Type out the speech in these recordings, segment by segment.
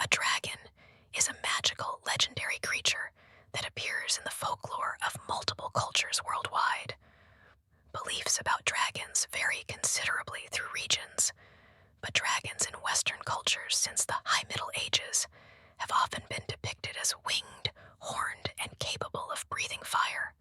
A dragon is a magical, legendary creature that appears in the folklore of multiple cultures worldwide. Beliefs about dragons vary considerably through regions, but dragons in Western cultures since the High Middle Ages have often been depicted as winged, horned, and capable of breathing fire.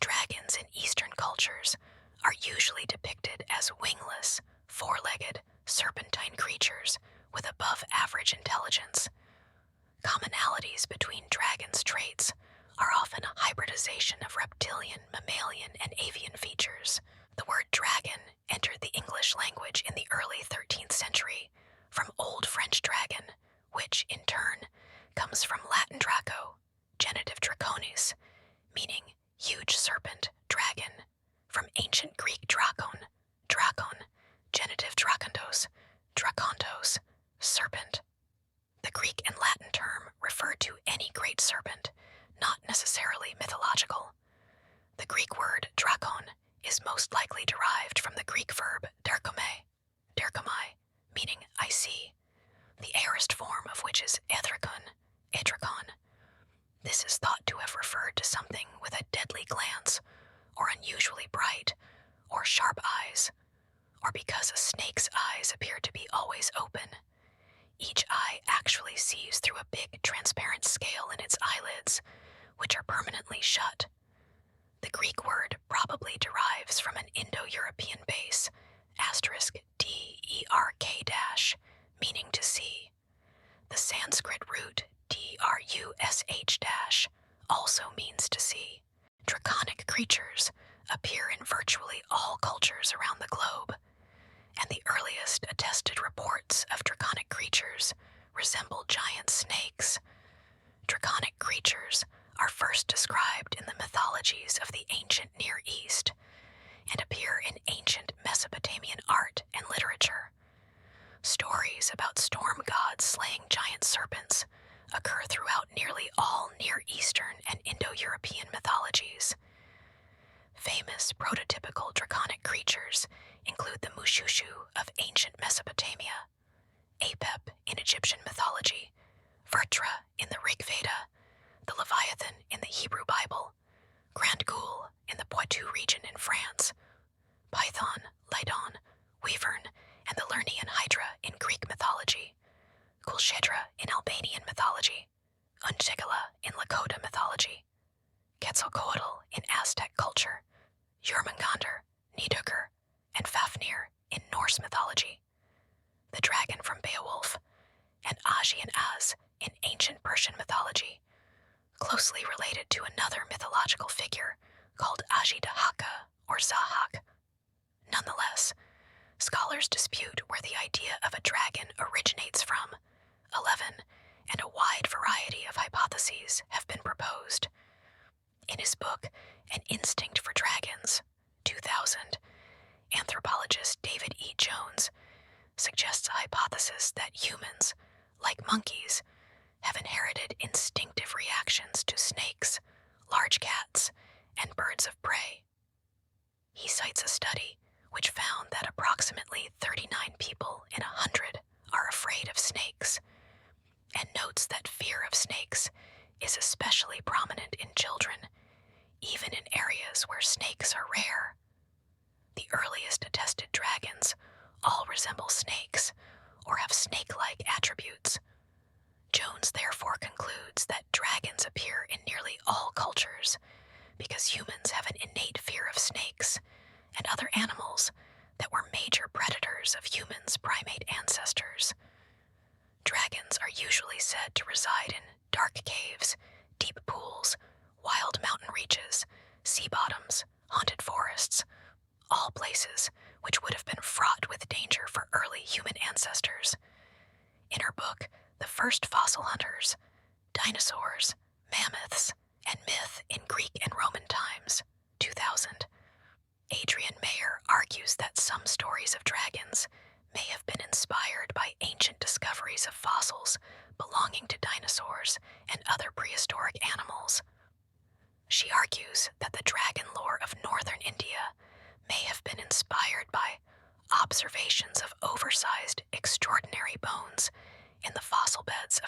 Dragons in Eastern cultures are usually depicted as wingless, four-legged, serpentine creatures with above-average intelligence. Commonalities between dragons' traits are often a hybridization of reptilian, mammalian, and avian features. The word dragon entered the English language in the early 13th century from Old French dragon, which, in turn, comes from Latin draco, genitive draconis, meaning huge serpent, dragon, from Ancient Greek drakon, genitive drakontos, drakontos, serpent. The Greek and Latin term referred to any great serpent, not necessarily mythological. The Greek word drakon is most likely derived from the Greek verb derkomai, meaning I see, the aorist form of which is edrakon. This is thought to have referred to something with a deadly glance, or unusually bright, or sharp eyes, or because a snake's eyes appear to be always open. Each eye actually sees through a big transparent scale in its eyelids, which are permanently shut. The Greek word probably derives from an Indo-European base, *derk-, meaning to see. The Sanskrit root drush also means to see. Draconic creatures appear in virtually all cultures around the globe, and the earliest attested reports of draconic creatures resemble giant snakes. Draconic creatures are first described in the mythologies of the ancient Near East and appear in ancient Mesopotamian art and literature. Stories about storm gods slaying giant serpents occur throughout nearly all Near Eastern and Indo-European mythologies. Famous prototypical draconic creatures include the Mushushu of ancient Mesopotamia, Apep in Egyptian mythology, Vertra in the Rig Veda, the Leviathan in the Hebrew Bible, Grand Ghoul in the Poitou region in France, Python, Lydon, Wyvern, and the Lernaean Hydra in Greek mythology, Kulshedra in Albanian mythology, Unchegala in Lakota mythology, Quetzalcoatl in Aztec culture, Jormungandr, Nidurgr, and Fafnir in Norse mythology, the dragon from Beowulf, and Aji and Az in ancient Persian mythology, closely related to another mythological figure called Ajidahaka or Zahak. Nonetheless, scholars dispute where the idea of a dragon originates from. 11, and a wide variety of hypotheses have been proposed. In his book, An Instinct for Dragons, 2000, anthropologist David E. Jones suggests a hypothesis that humans, like monkeys, have inherited instinctive reactions to snakes, large cats, and birds of prey. He cites a study which found that approximately 39 people in 100 are afraid of snakes, and notes that fear of snakes is especially prominent in children, even in areas where snakes are rare. The earliest attested dragons all resemble snakes or have snake-like attributes. Jones therefore concludes that dragons appear in nearly all cultures because humans have an innate fear of snakes and other animals that were major predators of humans' primate ancestors. Dragons are usually said to reside in dark caves, deep pools, wild mountain reaches, sea bottoms, haunted forests, all places which would have been fraught with danger for early human ancestors. In her book, The First Fossil Hunters, Dinosaurs, Mammoths, and Myth in Greek and Roman Times, 2000, Adrian Mayer argues that some stories of dragons may have been inspired by ancient discoveries of fossils belonging to dinosaurs and other prehistoric animals. She argues that the dragon lore of northern India may have been inspired by observations of oversized, extraordinary bones in the fossil beds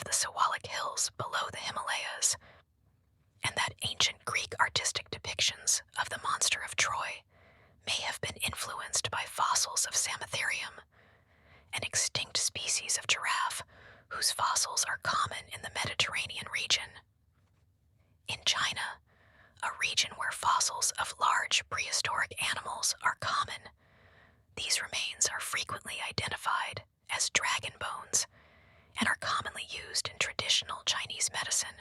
Chinese medicine.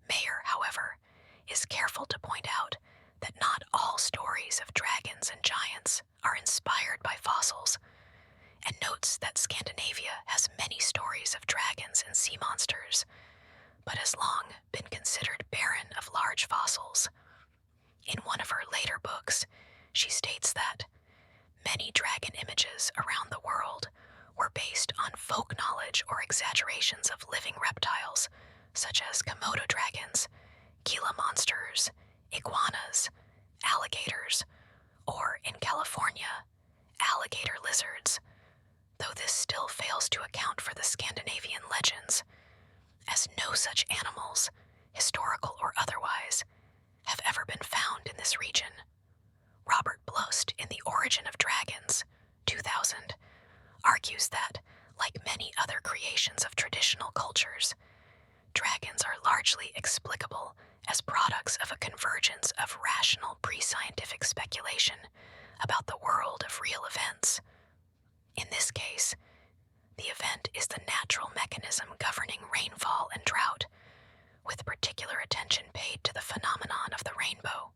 Mayer, however, is careful to point out that not all stories of dragons and giants are inspired by fossils, and notes that Scandinavia has many stories of dragons and sea monsters, but has long been considered barren of large fossils. In one of her later books, she states that many dragon images around the world were based on folk knowledge or exaggerations of living reptiles, such as Komodo dragons, Gila monsters, iguanas, alligators, or, in California, alligator lizards, though this still fails to account for the Scandinavian legends, as no such animals, historical or otherwise, have ever been found in this region. Robert Blost, in The Origin of Dragons, 2000, argues that, like many other creations of traditional cultures, dragons are largely explicable as products of a convergence of rational pre-scientific speculation about the world of real events. In this case, the event is the natural mechanism governing rainfall and drought, with particular attention paid to the phenomenon of the rainbow.